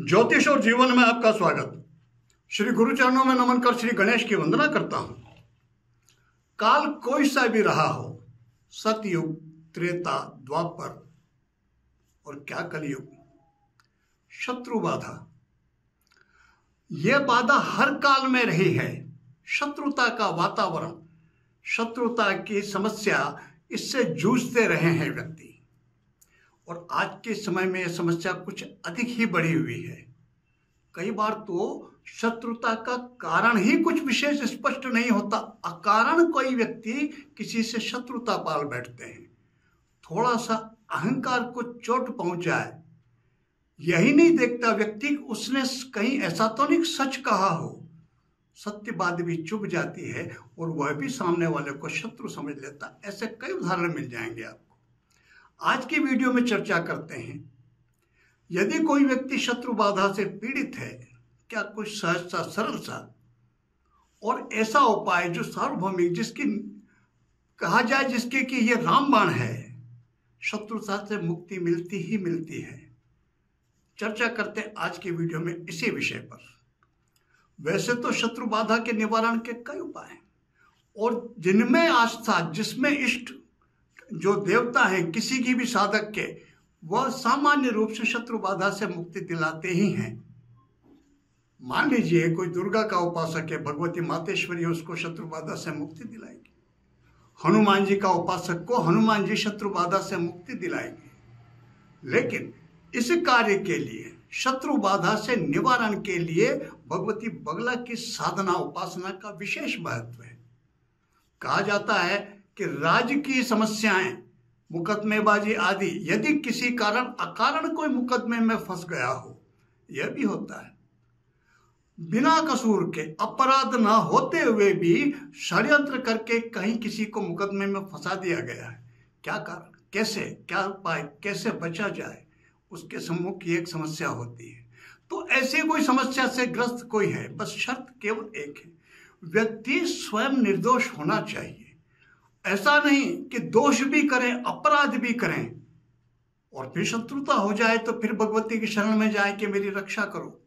ज्योतिष और जीवन में आपका स्वागत। श्री गुरु चरणों में नमन कर श्री गणेश की वंदना करता हूं। काल कोई सा भी रहा हो, सतयुग, त्रेता, द्वापर और क्या कलयुग, शत्रु बाधा, यह बाधा हर काल में रही है। शत्रुता का वातावरण, शत्रुता की समस्या, इससे जूझते रहे हैं व्यक्ति। और आज के समय में यह समस्या कुछ अधिक ही बढ़ी हुई है। कई बार तो शत्रुता का कारण ही कुछ विशेष स्पष्ट नहीं होता, अकारण कोई व्यक्ति किसी से शत्रुता पाल बैठते हैं। थोड़ा सा अहंकार को चोट पहुंच जाए, यही नहीं देखता व्यक्ति उसने कहीं ऐसा तो नहीं सच कहा हो, सत्य बात भी चुभ जाती है और वह भी सामने वाले को शत्रु समझ लेता। ऐसे कई उदाहरण मिल जाएंगे आपको। आज की वीडियो में चर्चा करते हैं, यदि कोई व्यक्ति शत्रु बाधा से पीड़ित है, क्या कुछ सहज सा, सरल सा और ऐसा उपाय जो सार्वभौमिक, जिसकी कहा जाए जिसके कि ये रामबाण है, शत्रुता से मुक्ति मिलती ही मिलती है। चर्चा करते हैं आज की वीडियो में इसी विषय पर। वैसे तो शत्रु बाधा के निवारण के कई उपाय हैं और जिनमें आस्था, जिसमें इष्ट, जो देवता हैं किसी की भी साधक के, वह सामान्य रूप से शत्रु बाधा से मुक्ति दिलाते ही हैं। मान लीजिए कोई दुर्गा का उपासक है, भगवती मातेश्वरी, उसको शत्रु बाधा से मुक्ति दिलाएगी। हनुमान जी का उपासक को हनुमान जी शत्रु बाधा से मुक्ति दिलाएंगे। लेकिन इस कार्य के लिए, शत्रु बाधा से निवारण के लिए भगवती बगला की साधना, उपासना का विशेष महत्व है। कहा जाता है कि राज्य की समस्याएं, मुकदमेबाजी आदि, यदि किसी कारण अकारण कोई मुकदमे में फंस गया हो, यह भी होता है, बिना कसूर के, अपराध ना होते हुए भी षड्यंत्र करके कहीं किसी को मुकदमे में फंसा दिया गया है। क्या कारण, कैसे, क्या उपाय, कैसे बचा जाए, उसके सम्मुख की एक समस्या होती है। तो ऐसी कोई समस्या से ग्रस्त कोई है, बस शर्त केवल एक है, व्यक्ति स्वयं निर्दोष होना चाहिए। ऐसा नहीं कि दोष भी करें, अपराध भी करें और फिर शत्रुता हो जाए तो फिर भगवती की शरण में जाए कि मेरी रक्षा करो।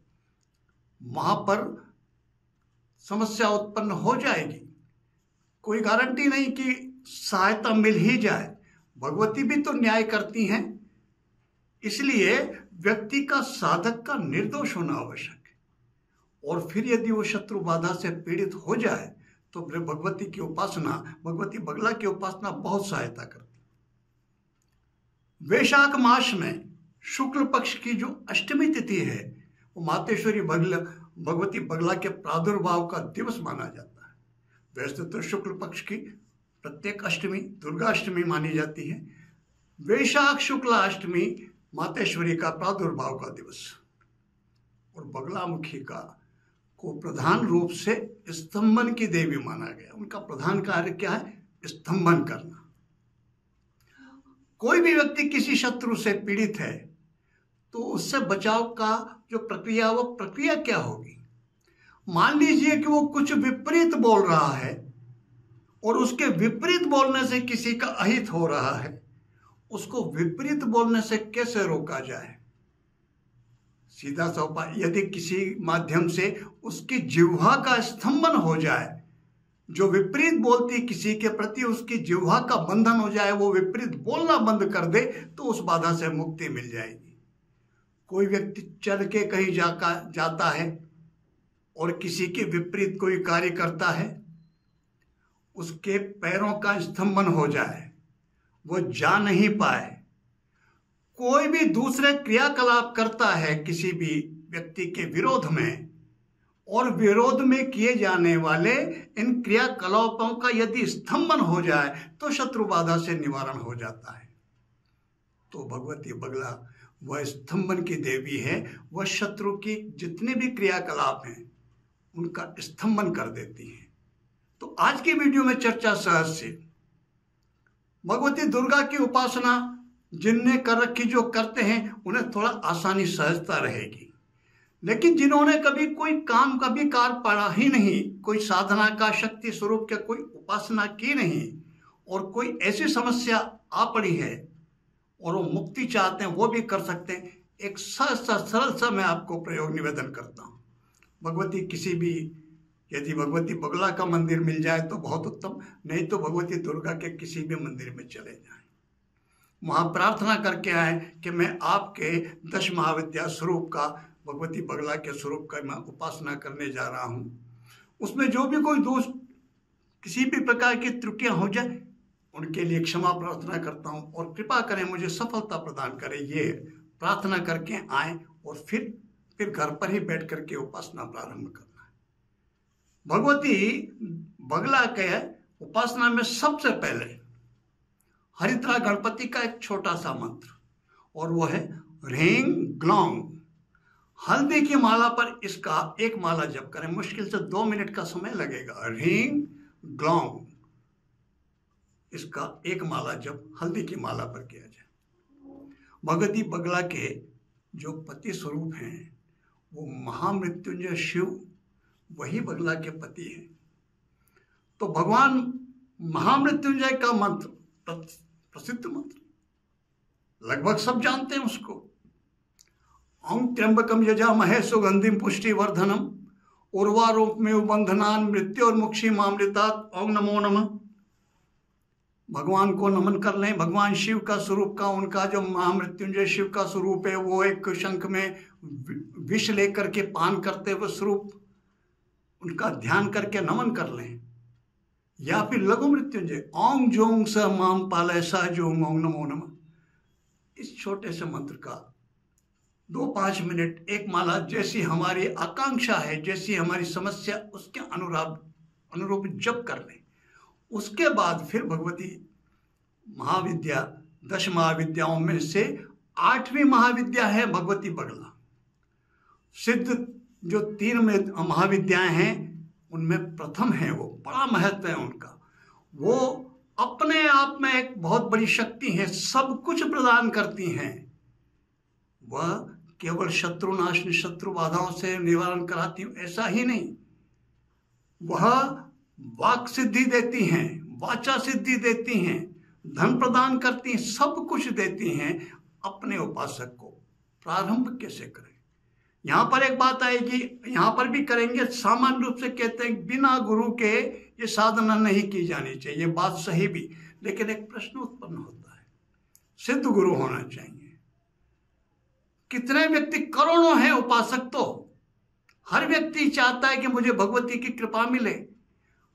वहां पर समस्या उत्पन्न हो जाएगी, कोई गारंटी नहीं कि सहायता मिल ही जाए। भगवती भी तो न्याय करती हैं, इसलिए व्यक्ति का, साधक का निर्दोष होना आवश्यक है। और फिर यदि वो शत्रु बाधा से पीड़ित हो जाए तो फिर भगवती की उपासना, भगवती बगला की उपासना बहुत सहायता करती। वैशाख मास में शुक्ल पक्ष की जो अष्टमी तिथि है, वो मातेश्वरी भगवती बगला के प्रादुर्भाव का दिवस माना जाता है। वैसे तो शुक्ल पक्ष की प्रत्येक अष्टमी दुर्गा अष्टमी मानी जाती है, वैशाख शुक्ला अष्टमी मातेश्वरी का प्रादुर्भाव का दिवस। और बगलामुखी का को प्रधान रूप से स्तंभन की देवी माना गया। उनका प्रधान कार्य क्या है? स्तंभन करना। कोई भी व्यक्ति किसी शत्रु से पीड़ित है तो उससे बचाव का जो प्रक्रिया, वो प्रक्रिया क्या होगी? मान लीजिए कि वो कुछ विपरीत बोल रहा है और उसके विपरीत बोलने से किसी का अहित हो रहा है, उसको विपरीत बोलने से कैसे रोका जाए? सीधा सा उपाय, यदि किसी माध्यम से उसकी जिह्वा का स्तंभन हो जाए, जो विपरीत बोलती किसी के प्रति उसकी जिह्वा का बंधन हो जाए, वो विपरीत बोलना बंद कर दे तो उस बाधा से मुक्ति मिल जाएगी। कोई व्यक्ति चल के कहीं जाता है और किसी के विपरीत कोई कार्य करता है, उसके पैरों का स्तंभन हो जाए, वो जा नहीं पाए। कोई भी दूसरे क्रियाकलाप करता है किसी भी व्यक्ति के विरोध में, और विरोध में किए जाने वाले इन क्रियाकलापों का यदि स्तंभन हो जाए तो शत्रु बाधा से निवारण हो जाता है। तो भगवती बगला वह स्तंभन की देवी है, वह शत्रु की जितने भी क्रियाकलाप हैं उनका स्तंभन कर देती है। तो आज की वीडियो में चर्चा सहज से भगवती दुर्गा की उपासना जिनने कर रखी, जो करते हैं, उन्हें थोड़ा आसानी, सहजता रहेगी। लेकिन जिन्होंने कभी कोई काम, कभी कार पढ़ा ही नहीं, कोई साधना का, शक्ति स्वरूप का कोई उपासना की नहीं, और कोई ऐसी समस्या आ पड़ी है और वो मुक्ति चाहते हैं, वो भी कर सकते हैं। एक सहज सरल सा मैं आपको प्रयोग निवेदन करता हूँ। भगवती किसी भी, यदि भगवती बगला का मंदिर मिल जाए तो बहुत उत्तम, नहीं तो भगवती दुर्गा के किसी भी मंदिर में चले जाएं, वहाँ प्रार्थना करके आए कि मैं आपके 10 महाविद्या स्वरूप का, भगवती बगला के स्वरूप का मैं उपासना करने जा रहा हूँ। उसमें जो भी कोई दोष, किसी भी प्रकार की त्रुटियां हो जाए, उनके लिए क्षमा प्रार्थना करता हूँ और कृपा करें मुझे सफलता प्रदान करें। ये प्रार्थना करके आए और फिर घर पर ही बैठ करके उपासना प्रारंभ करना है। भगवती बगला के उपासना में सबसे पहले हरिद्रा गणपति का एक छोटा सा मंत्र, और वो है ह्रीं ग्लौं। हल्दी की माला पर इसका एक माला जप करें, मुश्किल से 2 मिनट का समय लगेगा। ह्रीं ग्लौं, इसका एक माला जप हल्दी की माला पर किया जाए। भगवती बगला के जो पति स्वरूप हैं वो महामृत्युंजय शिव, वही बगला के पति हैं। तो भगवान महामृत्युंजय का मंत्र, प्रसिद्ध मंत्र, लगभग सब जानते हैं उसको। ओं त्र्यंबकम यजामहे सुगंधिम पुष्टिवर्धनम उर्वारुकमेव बंधनान् मृत्योर्मुक्षीमामृतात्। ओं नमो नमः। भगवान को नमन कर लें। भगवान शिव का स्वरूप का, उनका जो महामृत्युंजय शिव का स्वरूप है, वो एक शंख में विष लेकर के पान करते हुए स्वरूप, उनका ध्यान करके नमन कर लें। या फिर लघु मृत्युंजय ओं जोंग स माम पालय स जोंग ओं नमो नमः। इस छोटे से मंत्र का 2-5 मिनट एक माला, जैसी हमारी आकांक्षा है, जैसी हमारी समस्या, उसके अनुरूप जप कर लें। उसके बाद फिर भगवती महाविद्या, 10 महाविद्याओं में से 8वीं महाविद्या है भगवती बगला। सिद्ध जो 3 महाविद्याएं हैं उनमें प्रथम है वो, बड़ा महत्व है उनका। वो अपने आप में एक बहुत बड़ी शक्ति है, सब कुछ प्रदान करती हैं। वह केवल शत्रुनाशनी, शत्रु बाधाओं से निवारण कराती हूँ ऐसा ही नहीं, वह वाक सिद्धि देती हैं, वाचा सिद्धि देती हैं, धन प्रदान करती हैं, सब कुछ देती हैं। अपने उपासक को प्रारंभ कैसे करें, यहाँ पर एक बात आएगी, यहाँ पर भी करेंगे। सामान्य रूप से कहते हैं बिना गुरु के ये साधना नहीं की जानी चाहिए, ये बात सही भी, लेकिन एक प्रश्न उत्पन्न होता है, सिद्ध गुरु होना चाहिए। कितने व्यक्ति, करोड़ों हैं उपासक, तो हर व्यक्ति चाहता है कि मुझे भगवती की कृपा मिले।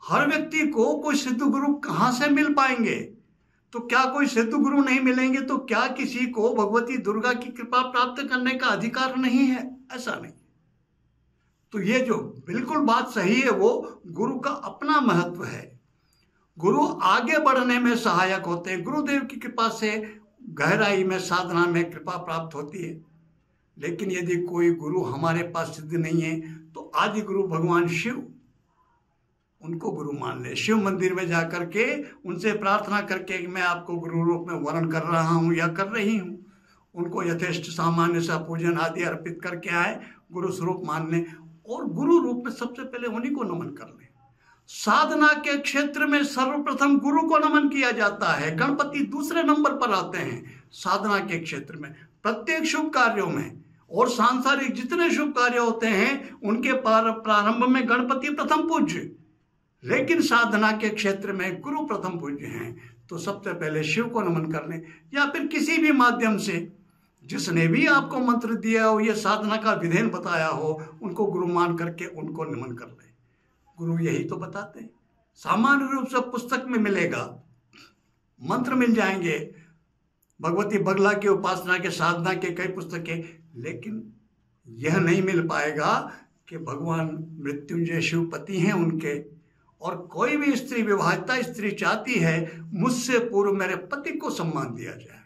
हर व्यक्ति को कोई सिद्ध गुरु कहां से मिल पाएंगे? तो क्या कोई सिद्ध गुरु नहीं मिलेंगे तो क्या किसी को भगवती दुर्गा की कृपा प्राप्त करने का अधिकार नहीं है? ऐसा नहीं। तो ये जो बिल्कुल बात सही है, वो गुरु का अपना महत्व है। गुरु आगे बढ़ने में सहायक होते हैं। गुरुदेव की कृपा से गहराई में साधना में कृपा प्राप्त होती है। लेकिन यदि कोई गुरु हमारे पास सिद्ध नहीं है तो आदि गुरु भगवान शिव, उनको गुरु मान ले। शिव मंदिर में जाकर के उनसे प्रार्थना करके कि मैं आपको गुरु रूप में वर्ण कर रहा हूँ या कर रही हूँ, उनको यथेष्ट सामान्य सा पूजन आदि अर्पित करके आए, गुरु स्वरूप मान लें और गुरु रूप में सबसे पहले उन्हीं को नमन कर लें। साधना के क्षेत्र में सर्वप्रथम गुरु को नमन किया जाता है, गणपति दूसरे नंबर पर आते हैं। साधना के क्षेत्र में प्रत्येक शुभ कार्यों में और सांसारिक जितने शुभ कार्य होते हैं उनके प्रारंभ में गणपति प्रथम पूज्य, लेकिन साधना के क्षेत्र में गुरु प्रथम पूज्य हैं। तो सबसे पहले शिव को नमन कर लें, या फिर किसी भी माध्यम से जिसने भी आपको मंत्र दिया हो, ये साधना का विधान बताया हो, उनको गुरु मान करके उनको नमन कर लें। गुरु यही तो बताते हैं। सामान्य रूप से पुस्तक में मिलेगा, मंत्र मिल जाएंगे, भगवती बगला की उपासना के साधना के कई पुस्तकें, लेकिन यह नहीं मिल पाएगा कि भगवान मृत्युंजय शिवपति हैं उनके। और कोई भी स्त्री, विवाहिता स्त्री चाहती है मुझसे पूर्व मेरे पति को सम्मान दिया जाए।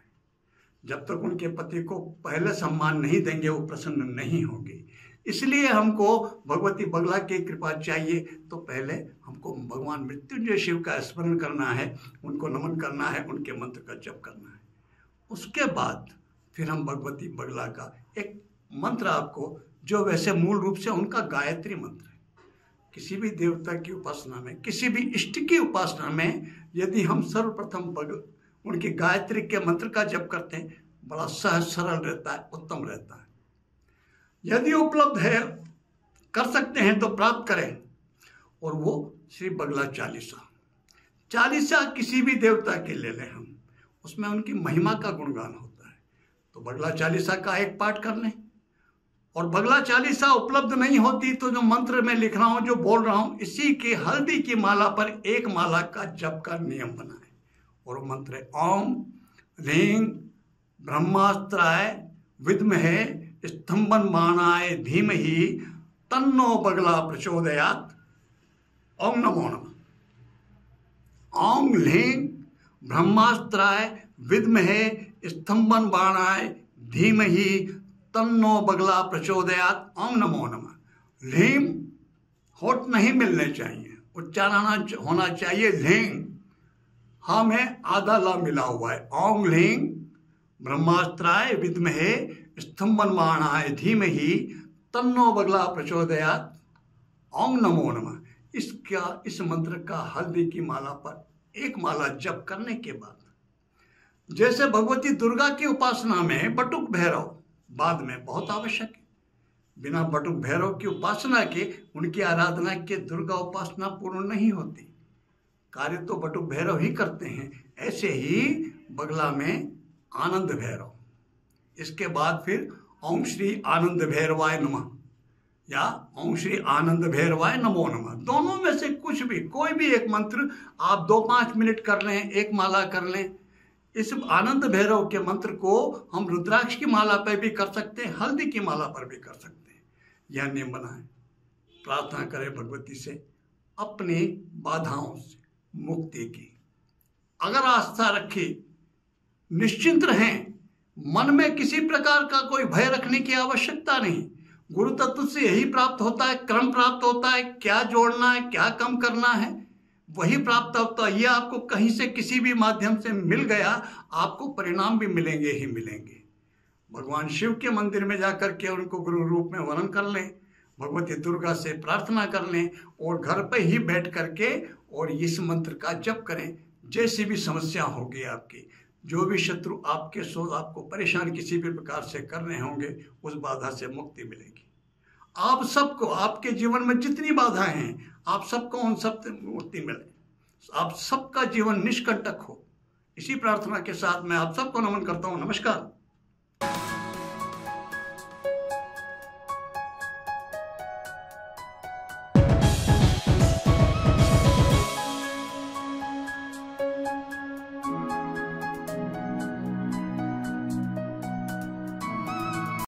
जब तक उनके पति को पहले सम्मान नहीं देंगे वो प्रसन्न नहीं होगी। इसलिए हमको भगवती बगला की कृपा चाहिए तो पहले हमको भगवान मृत्युंजय शिव का स्मरण करना है, उनको नमन करना है, उनके मंत्र का जप करना है। उसके बाद फिर हम भगवती बगला का एक मंत्र आपको, जो वैसे मूल रूप से उनका गायत्री मंत्र है। किसी भी देवता की उपासना में, किसी भी इष्ट की उपासना में यदि हम सर्वप्रथम उनकी गायत्री के मंत्र का जप करते हैं बड़ा सहज सरल रहता है, उत्तम रहता है। यदि उपलब्ध है, कर सकते हैं तो प्राप्त करें। और वो श्री बगला चालीसा। चालीसा किसी भी देवता के ले लें हम, उसमें उनकी महिमा का गुणगान होता है। तो बगला चालीसा का एक पाठ कर लें। और बगला चालीसा उपलब्ध नहीं होती तो जो मंत्र मैं लिख रहा हूं, जो बोल रहा हूं, इसी के हल्दी की माला पर एक माला का जप का नियम बनाएं। और वो मंत्र है ओम ह्रीं ब्रह्मास्त्राय विद्महे स्तंभनमानाय धीमहि तन्नो बगला प्रचोदयात्। ओम नमो नमः। ओम ह्रीं ब्रह्मास्त्राय विद्महे स्तंभनबाणाय धीमहि तन्नो बगला प्रचोदयात्। ओम नमो नमः। ह्रीं होठ नहीं मिलने चाहिए, उच्चारण होना चाहिए ह्रीं। हाँ में आधा ला मिला हुआ है। ओम ह्रीं ब्रह्मास्त्राय विद्महे स्तंभनमाणाय धीमहि तन्नो बगला प्रचोदयात्। ओम नमो नमः। इस मंत्र का हल्दी की माला पर एक माला जप करने के बाद, जैसे भगवती दुर्गा की उपासना में बटुक भैरव बाद में बहुत आवश्यक है। बिना बटुक भैरव की उपासना के, उनकी आराधना के दुर्गा उपासना पूर्ण नहीं होती। कार्य तो बटुक भैरव ही करते हैं। ऐसे ही बगला में आनंद भैरव। इसके बाद फिर ओम श्री आनंद भैरवाय नमः या ओम श्री आनंद भैरवाय नमो नमः। दोनों में से कुछ भी, कोई भी एक मंत्र आप 2-5 मिनट कर लें, एक माला कर लें। इस आनंद भैरव के मंत्र को हम रुद्राक्ष की माला पर भी कर सकते हैं, हल्दी की माला पर भी कर सकते हैं। यह नियम बनाएं। प्रार्थना करें भगवती से अपनी बाधाओं से मुक्ति की। अगर आस्था रखी, निश्चिंत रहें, मन में किसी प्रकार का कोई भय रखने की आवश्यकता नहीं। गुरु तत्व से यही प्राप्त होता है, क्रम प्राप्त होता है, क्या जोड़ना है, क्या कम करना है, वही प्राप्त होता है। ये आपको कहीं से किसी भी माध्यम से मिल गया, आपको परिणाम भी मिलेंगे ही मिलेंगे। भगवान शिव के मंदिर में जाकर के उनको गुरु रूप में वर्णन कर लें, भगवती दुर्गा से प्रार्थना कर लें और घर पे ही बैठ करके और इस मंत्र का जप करें। जैसी भी समस्या होगी आपकी, जो भी शत्रु आपके सोच आपको परेशान किसी भी प्रकार से कर रहे होंगे, उस बाधा से मुक्ति मिलेगी। आप सबको, आपके जीवन में जितनी बाधाएं हैं, आप सबको उन सब से मुक्ति मिले, आप सबका जीवन निष्कंटक हो। इसी प्रार्थना के साथ मैं आप सबको नमन करता हूँ। नमस्कार।